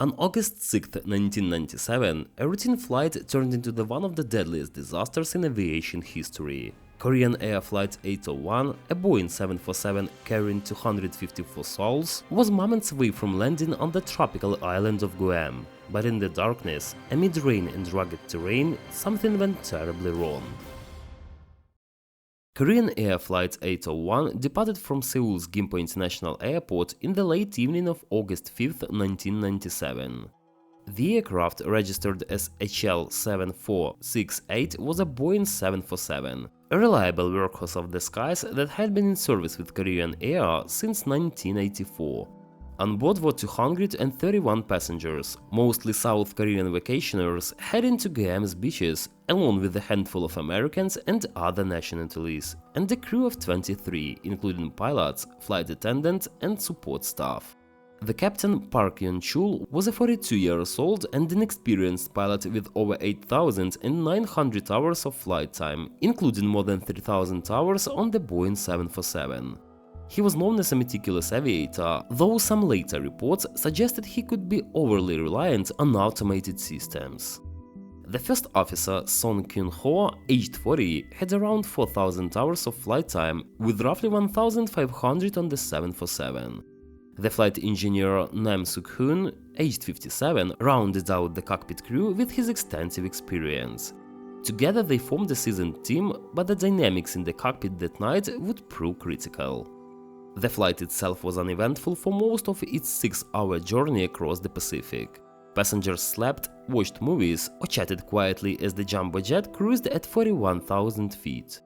On August 6, 1997, a routine flight turned into one of the deadliest disasters in aviation history. Korean Air Flight 801, a Boeing 747 carrying 254 souls, was moments away from landing on the tropical island of Guam. But in the darkness, amid rain and rugged terrain, something went terribly wrong. Korean Air Flight 801 departed from Seoul's Gimpo International Airport in the late evening of August 5, 1997. The aircraft, registered as HL7468, was a Boeing 747, a reliable workhorse of the skies that had been in service with Korean Air since 1984. On board were 231 passengers, mostly South Korean vacationers heading to Guam's beaches, along with a handful of Americans and other nationalities, and a crew of 23, including pilots, flight attendants, and support staff. The captain, Park Yeon-chul, was a 42-year-old and an experienced pilot with over 8,900 hours of flight time, including more than 3,000 hours on the Boeing 747. He was known as a meticulous aviator, though some later reports suggested he could be overly reliant on automated systems. The first officer, Song Kyun-ho, aged 40, had around 4,000 hours of flight time, with roughly 1,500 on the 747. The flight engineer, Nam Suk-hoon, aged 57, rounded out the cockpit crew with his extensive experience. Together they formed a seasoned team, but the dynamics in the cockpit that night would prove critical. The flight itself was uneventful for most of its 6-hour journey across the Pacific. Passengers slept, watched movies, or chatted quietly as the jumbo jet cruised at 41,000 feet.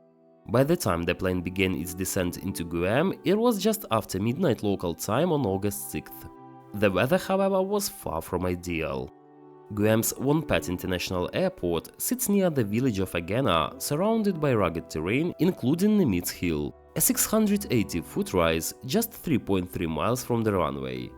By the time the plane began its descent into Guam, it was just after midnight local time on August 6th. The weather, however, was far from ideal. Guam's Wonpat International Airport sits near the village of Agena, surrounded by rugged terrain, including Nimitz Hill, a 680-foot rise just 3.3 miles from the runway.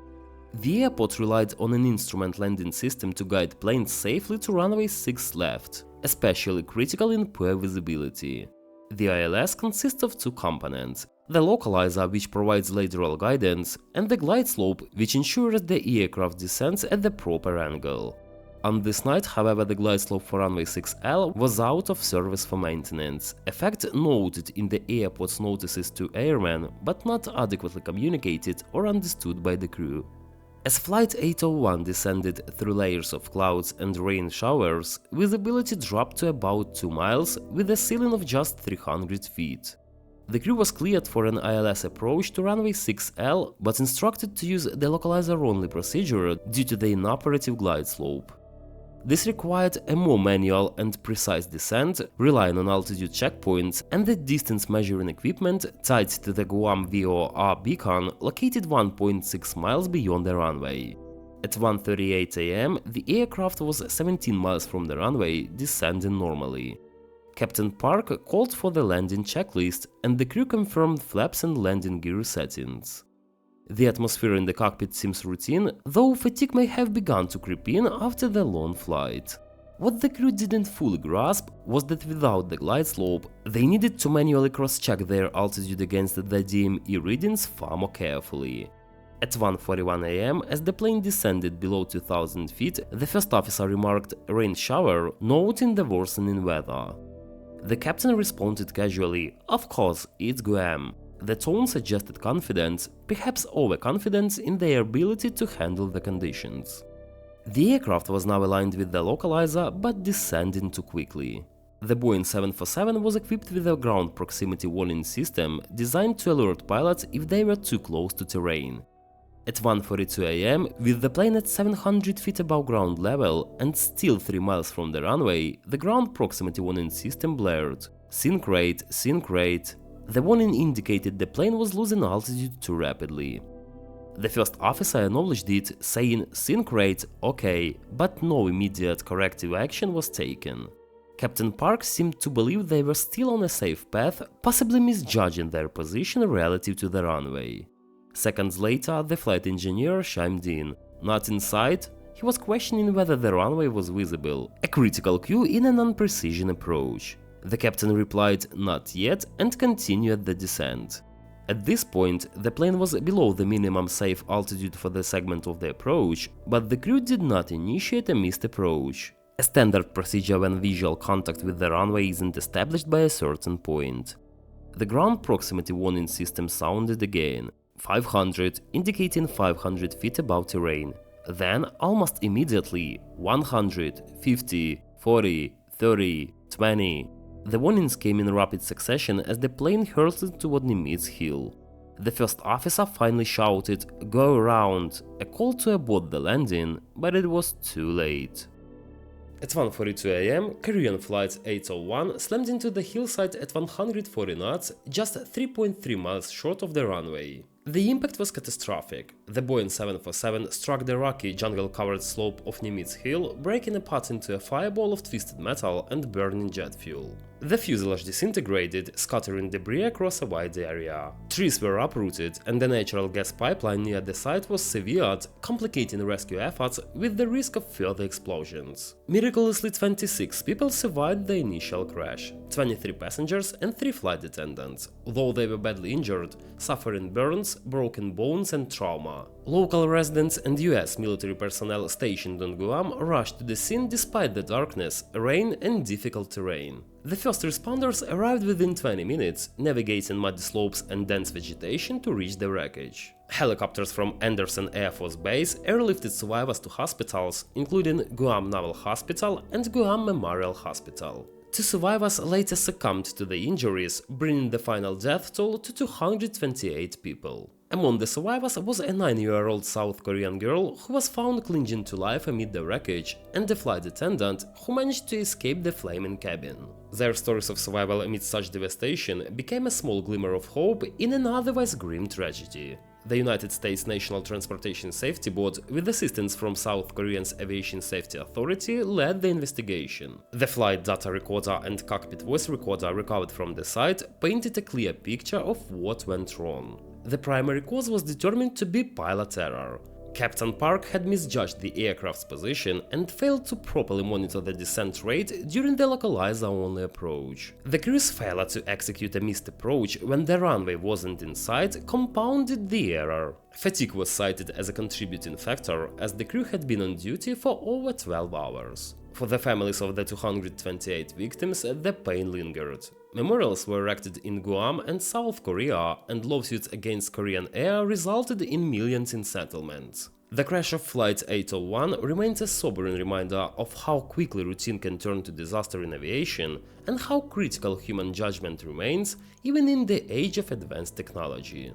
The airport relied on an instrument landing system to guide planes safely to runway 6 left, especially critical in poor visibility. The ILS consists of 2 components: the localizer, which provides lateral guidance, and the glide slope, which ensures the aircraft descends at the proper angle. On this night, however, the glide slope for runway 6L was out of service for maintenance, a fact noted in the airport's notices to airmen, but not adequately communicated or understood by the crew. As Flight 801 descended through layers of clouds and rain showers, visibility dropped to about 2 miles, with a ceiling of just 300 feet. The crew was cleared for an ILS approach to runway 6L, but instructed to use the localizer-only procedure due to the inoperative glide slope. This required a more manual and precise descent, relying on altitude checkpoints and the distance measuring equipment tied to the Guam VOR beacon located 1.6 miles beyond the runway. At 1:38 am, the aircraft was 17 miles from the runway, descending normally. Captain Park called for the landing checklist, and the crew confirmed flaps and landing gear settings. The atmosphere in the cockpit seems routine, though fatigue may have begun to creep in after the long flight. What the crew didn't fully grasp was that without the glide slope, they needed to manually cross-check their altitude against the DME readings far more carefully. At 1:41 am, as the plane descended below 2,000 feet, the first officer remarked "rain shower," noting the worsening weather. The captain responded casually, "Of course, it's Guam." The tone suggested confidence, perhaps overconfidence in their ability to handle the conditions. The aircraft was now aligned with the localizer, but descending too quickly. The Boeing 747 was equipped with a ground proximity warning system designed to alert pilots if they were too close to terrain. At 1:42 am, with the plane at 700 feet above ground level and still 3 miles from the runway, the ground proximity warning system blared. "Sink rate, sink rate." The warning indicated the plane was losing altitude too rapidly. The first officer acknowledged it, saying "sink rate, okay," but no immediate corrective action was taken. Captain Park seemed to believe they were still on a safe path, possibly misjudging their position relative to the runway. Seconds later, the flight engineer chimed in. "Not in sight?" He was questioning whether the runway was visible, a critical cue in an unprecision approach. The captain replied "not yet" and continued the descent. At this point, the plane was below the minimum safe altitude for the segment of the approach, but the crew did not initiate a missed approach, a standard procedure when visual contact with the runway isn't established by a certain point. The ground proximity warning system sounded again, 500, indicating 500 feet above terrain. Then, almost immediately, 100, 50, 40, 30, 20. The warnings came in rapid succession as the plane hurtled toward Nimitz Hill. The first officer finally shouted, "Go around," a call to abort the landing, but it was too late. At 1:42 am, Korean Flight 801 slammed into the hillside at 140 knots, just 3.3 miles short of the runway. The impact was catastrophic. The Boeing 747 struck the rocky, jungle-covered slope of Nimitz Hill, breaking apart into a fireball of twisted metal and burning jet fuel. The fuselage disintegrated, scattering debris across a wide area. Trees were uprooted, and the natural gas pipeline near the site was severed, complicating rescue efforts with the risk of further explosions. Miraculously, 26 people survived the initial crash, 23 passengers and 3 flight attendants, though they were badly injured, suffering burns, broken bones and trauma. Local residents and US military personnel stationed on Guam rushed to the scene despite the darkness, rain and difficult terrain. The first responders arrived within 20 minutes, navigating muddy slopes and dense vegetation to reach the wreckage. Helicopters from Andersen Air Force Base airlifted survivors to hospitals, including Guam Naval Hospital and Guam Memorial Hospital. 2 survivors later succumbed to the injuries, bringing the final death toll to 228 people. Among the survivors was a 9-year-old South Korean girl who was found clinging to life amid the wreckage, and a flight attendant who managed to escape the flaming cabin. Their stories of survival amid such devastation became a small glimmer of hope in an otherwise grim tragedy. The United States National Transportation Safety Board, with assistance from South Korea's Aviation Safety Authority, led the investigation. The flight data recorder and cockpit voice recorder recovered from the site painted a clear picture of what went wrong. The primary cause was determined to be pilot error. Captain Park had misjudged the aircraft's position and failed to properly monitor the descent rate during the localizer-only approach. The crew's failure to execute a missed approach when the runway wasn't in sight compounded the error. Fatigue was cited as a contributing factor, as the crew had been on duty for over 12 hours. For the families of the 228 victims, the pain lingered. Memorials were erected in Guam and South Korea, and lawsuits against Korean Air resulted in millions in settlements. The crash of Flight 801 remains a sobering reminder of how quickly routine can turn to disaster in aviation, and how critical human judgment remains even in the age of advanced technology.